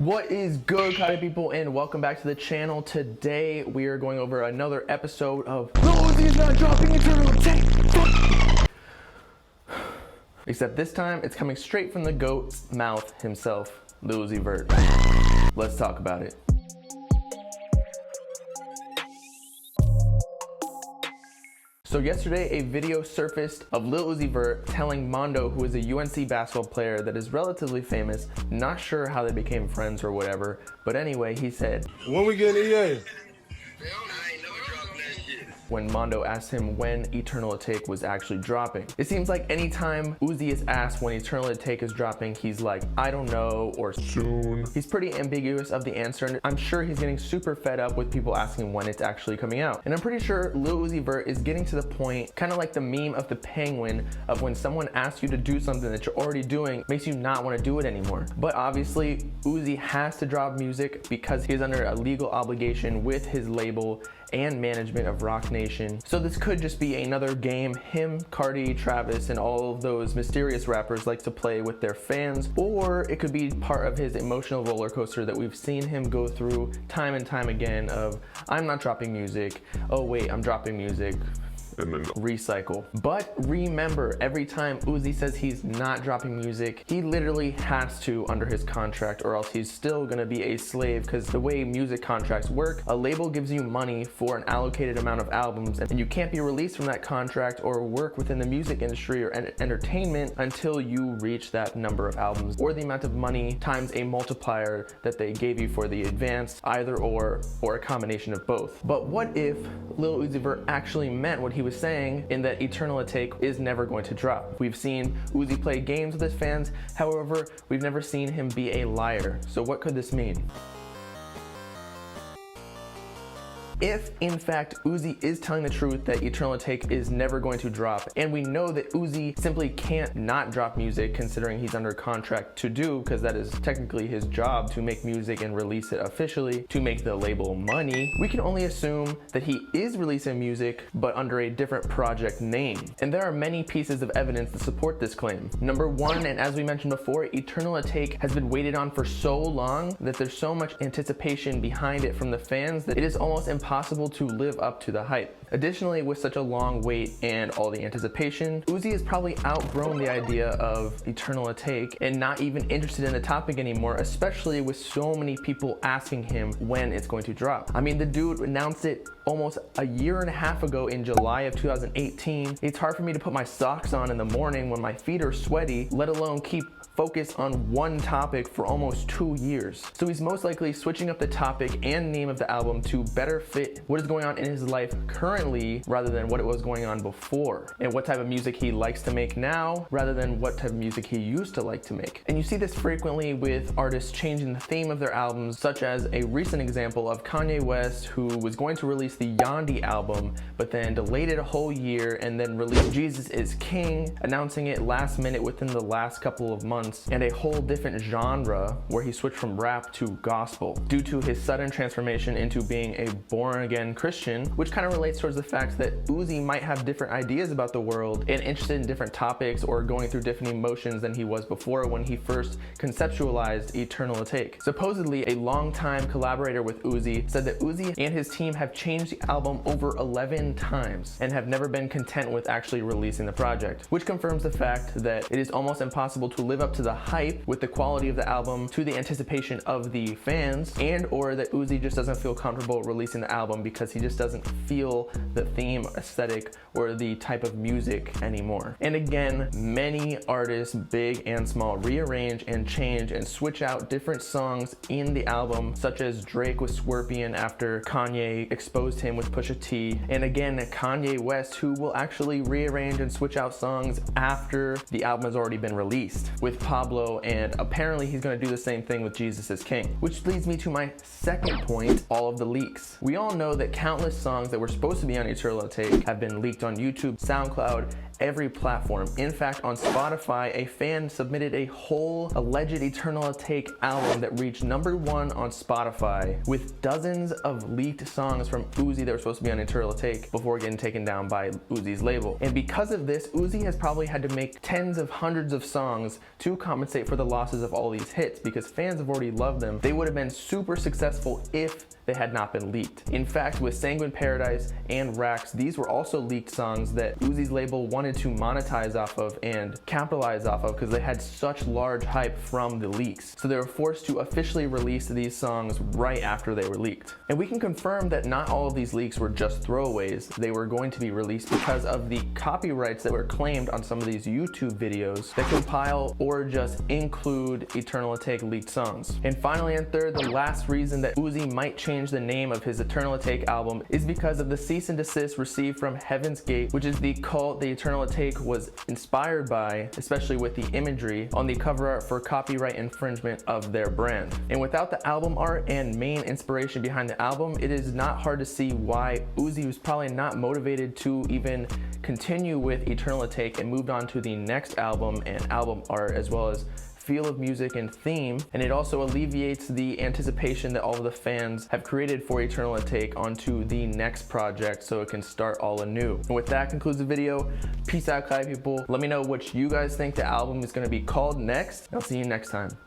What is good, Kyle people, and welcome back to the channel. Today we are going over another episode of Lil Uzi is not dropping Eternal Atake. Except this time it's coming straight from the GOAT's mouth himself, Lil Uzi Vert. Let's talk about it. So yesterday, a video surfaced of Lil Uzi Vert telling Mondo, who is a UNC basketball player that is relatively famous, not sure how they became friends or whatever, but anyway, he said, "When we get EA?" when Mondo asked him when Eternal Atake was actually dropping. It seems like anytime Uzi is asked when Eternal Atake is dropping, he's like, I don't know, or soon. He's pretty ambiguous of the answer, and I'm sure he's getting super fed up with people asking when it's actually coming out. And I'm pretty sure Lil Uzi Vert is getting to the point, kind of like the meme of the penguin, of when someone asks you to do something that you're already doing, makes you not want to do it anymore. But obviously, Uzi has to drop music because he's under a legal obligation with his label and management of Roc Nation. So this could just be another game him, Cardi, Travis, and all of those mysterious rappers like to play with their fans, or it could be part of his emotional roller coaster that we've seen him go through time and time again of, I'm not dropping music, oh wait, I'm dropping music, and then recycle. But remember, every time Uzi says he's not dropping music, he literally has to under his contract, or else he's still gonna be a slave, because the way music contracts work, a label gives you money for an allocated amount of albums, and you can't be released from that contract or work within the music industry or entertainment until you reach that number of albums, or the amount of money times a multiplier that they gave you for the advance, either or a combination of both. But what if Lil Uzi Vert actually meant what he was saying in that Eternal Atake is never going to drop? We've seen Uzi play games with his fans, however, we've never seen him be a liar. So what could this mean? If, in fact, Uzi is telling the truth that Eternal Atake is never going to drop, and we know that Uzi simply can't not drop music considering he's under contract to do, because that is technically his job to make music and release it officially to make the label money, we can only assume that he is releasing music but under a different project name. And there are many pieces of evidence to support this claim. Number one, and as we mentioned before, Eternal Atake has been waited on for so long that there's so much anticipation behind it from the fans that it is almost impossible to live up to the hype. Additionally, with such a long wait and all the anticipation, Uzi has probably outgrown the idea of Eternal Atake and not even interested in the topic anymore, especially with so many people asking him when it's going to drop. I mean, the dude announced it almost a year and a half ago in July of 2018. It's hard for me to put my socks on in the morning when my feet are sweaty, let alone keep focused on one topic for almost 2 years. So he's most likely switching up the topic and name of the album to better fit what is going on in his life currently rather than what it was going on before, and what type of music he likes to make now rather than what type of music he used to like to make. And you see this frequently with artists changing the theme of their albums, such as a recent example of Kanye West, who was going to release the Yandhi album but then delayed it a whole year and then released Jesus is King, announcing it last minute within the last couple of months, and a whole different genre where he switched from rap to gospel due to his sudden transformation into being a born-again Christian, which kind of relates towards the fact that Uzi might have different ideas about the world and interested in different topics or going through different emotions than he was before when he first conceptualized Eternal Atake. Supposedly, a longtime collaborator with Uzi said that Uzi and his team have changed the album over 11 times and have never been content with actually releasing the project, which confirms the fact that it is almost impossible to live up to the hype with the quality of the album to the anticipation of the fans, and or that Uzi just doesn't feel comfortable releasing the album because he just doesn't feel the theme, aesthetic, or the type of music anymore. And again, many artists, big and small, rearrange and change and switch out different songs in the album, such as Drake with Scorpion after Kanye exposed him with Pusha T, and again Kanye West, who will actually rearrange and switch out songs after the album has already been released with Pablo, and apparently he's going to do the same thing with Jesus is King. Which leads me to my second point, all of the leaks. We all know that countless songs that were supposed to be on Eternal Atake have been leaked on YouTube, SoundCloud, every platform. In fact, on Spotify, a fan submitted a whole alleged Eternal Atake album that reached #1 on Spotify with dozens of leaked songs from Uzi that were supposed to be on Eternal Atake before getting taken down by Uzi's label. And because of this, Uzi has probably had to make tens of hundreds of songs to to compensate for the losses of all these hits because fans have already loved them. They would have been super successful if they had not been leaked. In fact, with Sanguine Paradise and Racks, these were also leaked songs that Uzi's label wanted to monetize off of and capitalize off of because they had such large hype from the leaks. So they were forced to officially release these songs right after they were leaked. And we can confirm that not all of these leaks were just throwaways. They were going to be released because of the copyrights that were claimed on some of these YouTube videos that compile or just include Eternal Atake leaked songs. And finally and third, the last reason that Uzi might change the name of his Eternal Atake album is because of the cease and desist received from Heaven's Gate, which is the cult the Eternal Atake was inspired by, especially with the imagery on the cover art for copyright infringement of their brand. And without the album art and main inspiration behind the album, it is not hard to see why Uzi was probably not motivated to even continue with Eternal Atake and moved on to the next album and album art as well as feel of music and theme, and it also alleviates the anticipation that all of the fans have created for Eternal Atake onto the next project so it can start all anew. And with that concludes the video. Peace out, Kai people. Let me know what you guys think the album is going to be called next. I'll see you next time.